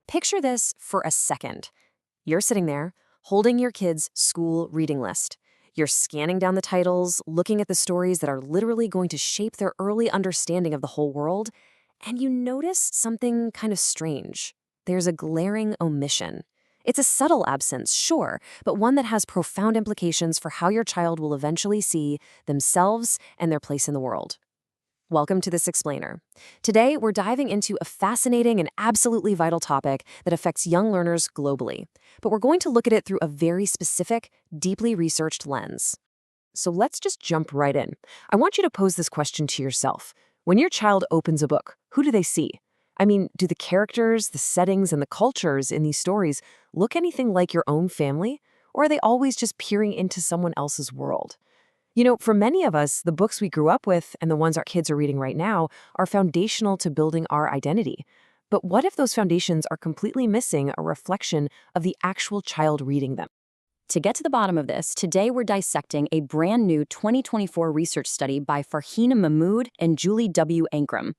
Picture this for a second. You're sitting there, holding your kid's school reading list. You're scanning down the titles, looking at the stories that are literally going to shape their early understanding of the whole world, and you notice something kind of strange. There's a glaring omission. It's a subtle absence, sure, but one that has profound implications for how your child will eventually see themselves and their place in the world. Welcome to This Explainer. Today, we're diving into a fascinating and absolutely vital topic that affects young learners globally. But we're going to look at it through a very specific, deeply researched lens. So let's just jump right in. I want you to pose this question to yourself. When your child opens a book, who do they see? I mean, do the characters, the settings, and the cultures in these stories look anything like your own family? Or are they always just peering into someone else's world? You know, for many of us, the books we grew up with and the ones our kids are reading right now are foundational to building our identity. But what if those foundations are completely missing a reflection of the actual child reading them? To get to the bottom of this, today we're dissecting a brand new 2024 research study by Farheen Mahmood and Julie W. Ankrum.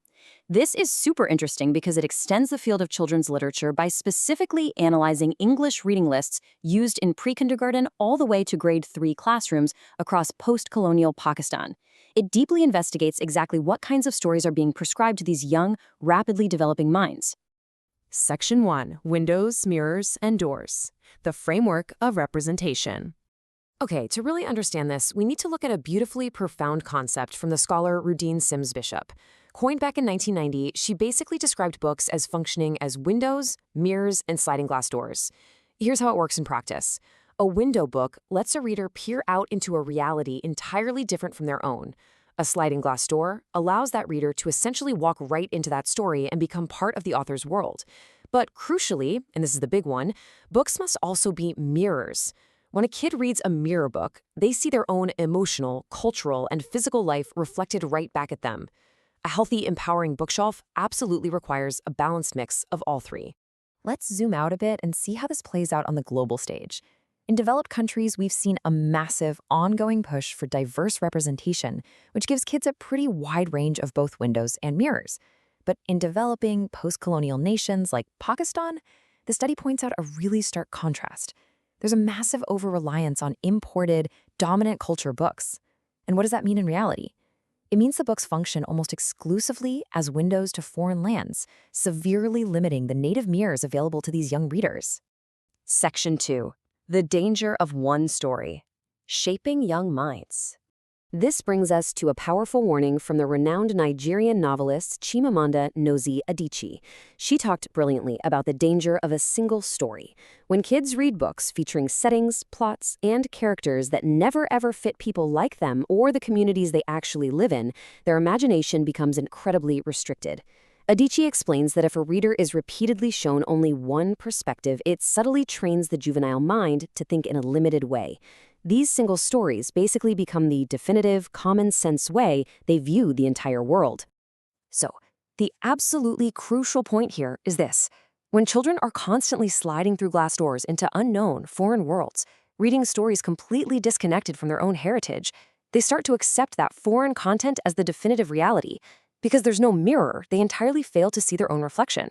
This is super interesting because it extends the field of children's literature by specifically analyzing English reading lists used in pre-kindergarten all the way to grade 3 classrooms across post-colonial Pakistan. It deeply investigates exactly what kinds of stories are being prescribed to these young, rapidly developing minds. Section 1. Windows, Mirrors, and Doors. The Framework of Representation. Okay, to really understand this, we need to look at a beautifully profound concept from the scholar Rudine Sims Bishop. Coined back in 1990, she basically described books as functioning as windows, mirrors, and sliding glass doors. Here's how it works in practice. A window book lets a reader peer out into a reality entirely different from their own. A sliding glass door allows that reader to essentially walk right into that story and become part of the author's world. But crucially, and this is the big one, books must also be mirrors. When a kid reads a mirror book, they see their own emotional, cultural, and physical life reflected right back at them. A healthy, empowering bookshelf absolutely requires a balanced mix of all three. Let's zoom out a bit and see how this plays out on the global stage. In developed countries, we've seen a massive, ongoing push for diverse representation, which gives kids a pretty wide range of both windows and mirrors. But in developing, post-colonial nations like Pakistan, the study points out a really stark contrast. There's a massive over-reliance on imported, dominant culture books. And what does that mean in reality? It means the books function almost exclusively as windows to foreign lands, severely limiting the native mirrors available to these young readers. Section 2. The Danger of One Story. Shaping Young Minds. This brings us to a powerful warning from the renowned Nigerian novelist Chimamanda Ngozi Adichie. She talked brilliantly about the danger of a single story. When kids read books featuring settings, plots, and characters that never ever fit people like them or the communities they actually live in, their imagination becomes incredibly restricted. Adichie explains that if a reader is repeatedly shown only one perspective, it subtly trains the juvenile mind to think in a limited way. These single stories basically become the definitive, common-sense way they view the entire world. So, the absolutely crucial point here is this. When children are constantly sliding through glass doors into unknown, foreign worlds, reading stories completely disconnected from their own heritage, they start to accept that foreign content as the definitive reality. Because there's no mirror, they entirely fail to see their own reflection.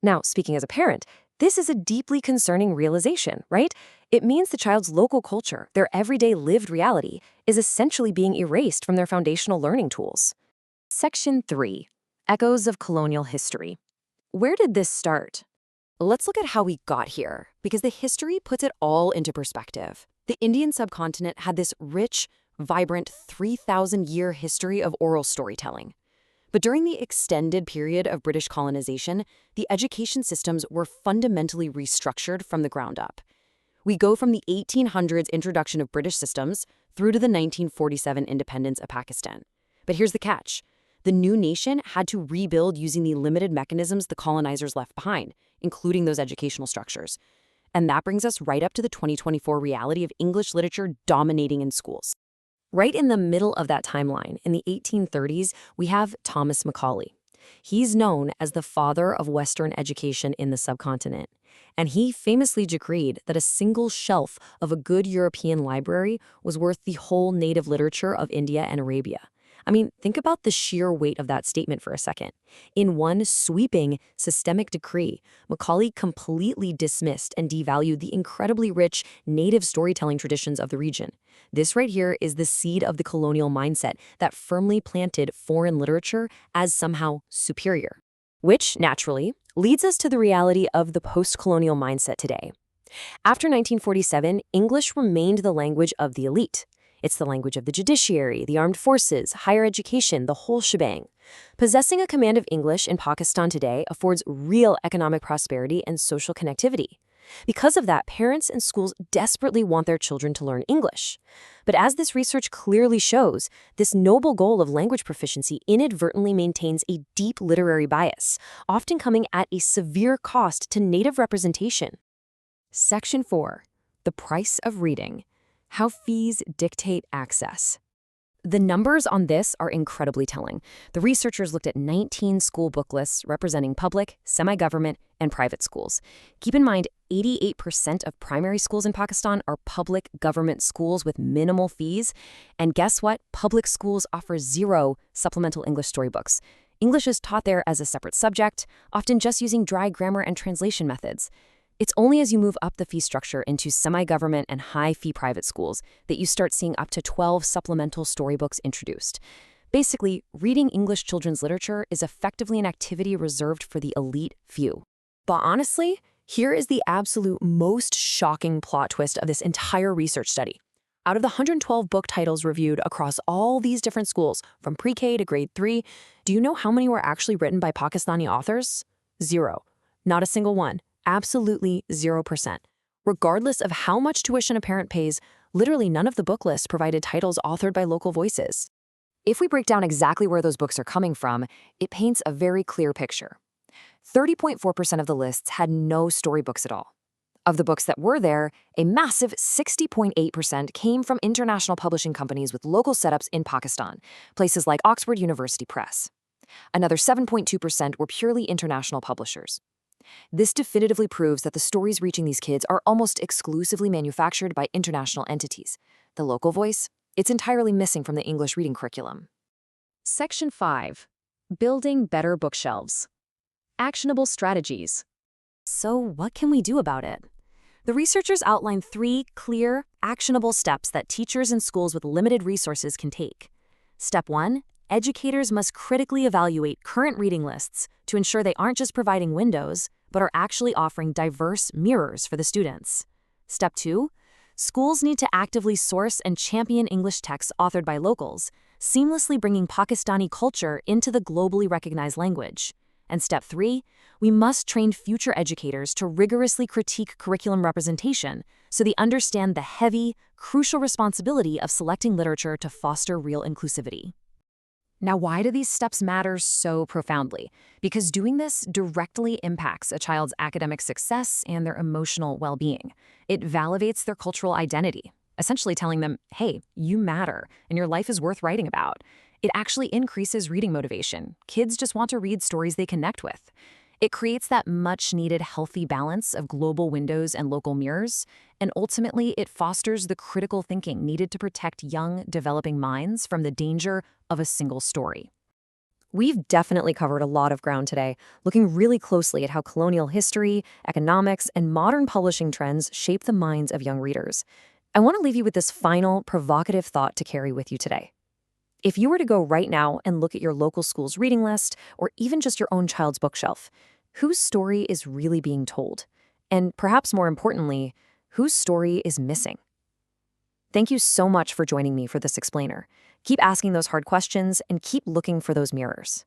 Now, speaking as a parent, this is a deeply concerning realization, right? It means the child's local culture, their everyday lived reality, is essentially being erased from their foundational learning tools. Section 3. Echoes of Colonial History. Where did this start? Let's look at how we got here, because the history puts it all into perspective. The Indian subcontinent had this rich, vibrant 3,000-year history of oral storytelling. But during the extended period of British colonization, the education systems were fundamentally restructured from the ground up. We go from the 1800s introduction of British systems through to the 1947 independence of Pakistan. But here's the catch. The new nation had to rebuild using the limited mechanisms the colonizers left behind, including those educational structures. And that brings us right up to the 2024 reality of English literature dominating in schools. Right in the middle of that timeline, in the 1830s, we have Thomas Macaulay. He's known as the father of Western education in the subcontinent, and he famously decreed that a single shelf of a good European library was worth the whole native literature of India and Arabia. I mean, think about the sheer weight of that statement for a second. In one sweeping, systemic decree, Macaulay completely dismissed and devalued the incredibly rich native storytelling traditions of the region. This right here is the seed of the colonial mindset that firmly planted foreign literature as somehow superior. Which, naturally, leads us to the reality of the post-colonial mindset today. After 1947, English remained the language of the elite. It's the language of the judiciary, the armed forces, higher education, the whole shebang. Possessing a command of English in Pakistan today affords real economic prosperity and social connectivity. Because of that, parents and schools desperately want their children to learn English. But as this research clearly shows, this noble goal of language proficiency inadvertently maintains a deep literary bias, often coming at a severe cost to native representation. Section 4. The price of reading. How fees dictate access. The numbers on this are incredibly telling. The researchers looked at 19 school book lists representing public, semi-government, and private schools. Keep in mind, 88% of primary schools in Pakistan are public government schools with minimal fees. And guess what? Public schools offer 0 supplemental English storybooks. English is taught there as a separate subject, often just using dry grammar and translation methods. It's only as you move up the fee structure into semi-government and high-fee private schools that you start seeing up to 12 supplemental storybooks introduced. Basically, reading English children's literature is effectively an activity reserved for the elite few. But honestly, here is the absolute most shocking plot twist of this entire research study. Out of the 112 book titles reviewed across all these different schools, from pre-K to grade 3, do you know how many were actually written by Pakistani authors? 0. Not a single one. Absolutely 0%. Regardless of how much tuition a parent pays, literally none of the book lists provided titles authored by local voices. If we break down exactly where those books are coming from, it paints a very clear picture. 30.4% of the lists had no storybooks at all. Of the books that were there, a massive 60.8% came from international publishing companies with local setups in Pakistan, places like Oxford University Press. Another 7.2% were purely international publishers. This definitively proves that the stories reaching these kids are almost exclusively manufactured by international entities. The local voice, it's entirely missing from the English reading curriculum. Section 5. Building better bookshelves. Actionable strategies. So what can we do about it? The researchers outlined 3 clear, actionable steps that teachers and schools with limited resources can take. Step 1. Educators must critically evaluate current reading lists to ensure they aren't just providing windows, but are actually offering diverse mirrors for the students. Step 2. Schools need to actively source and champion English texts authored by locals, seamlessly bringing Pakistani culture into the globally recognized language. And step 3, we must train future educators to rigorously critique curriculum representation so they understand the heavy, crucial responsibility of selecting literature to foster real inclusivity. Now, why do these steps matter so profoundly? Because doing this directly impacts a child's academic success and their emotional well-being. It validates their cultural identity, essentially telling them, hey, you matter, and your life is worth writing about. It actually increases reading motivation. Kids just want to read stories they connect with. It creates that much-needed healthy balance of global windows and local mirrors, and ultimately it fosters the critical thinking needed to protect young, developing minds from the danger of a single story. We've definitely covered a lot of ground today, looking really closely at how colonial history, economics, and modern publishing trends shape the minds of young readers. I want to leave you with this final, provocative thought to carry with you today. If you were to go right now and look at your local school's reading list, or even just your own child's bookshelf, whose story is really being told? And perhaps more importantly, whose story is missing? Thank you so much for joining me for this explainer. Keep asking those hard questions and keep looking for those mirrors.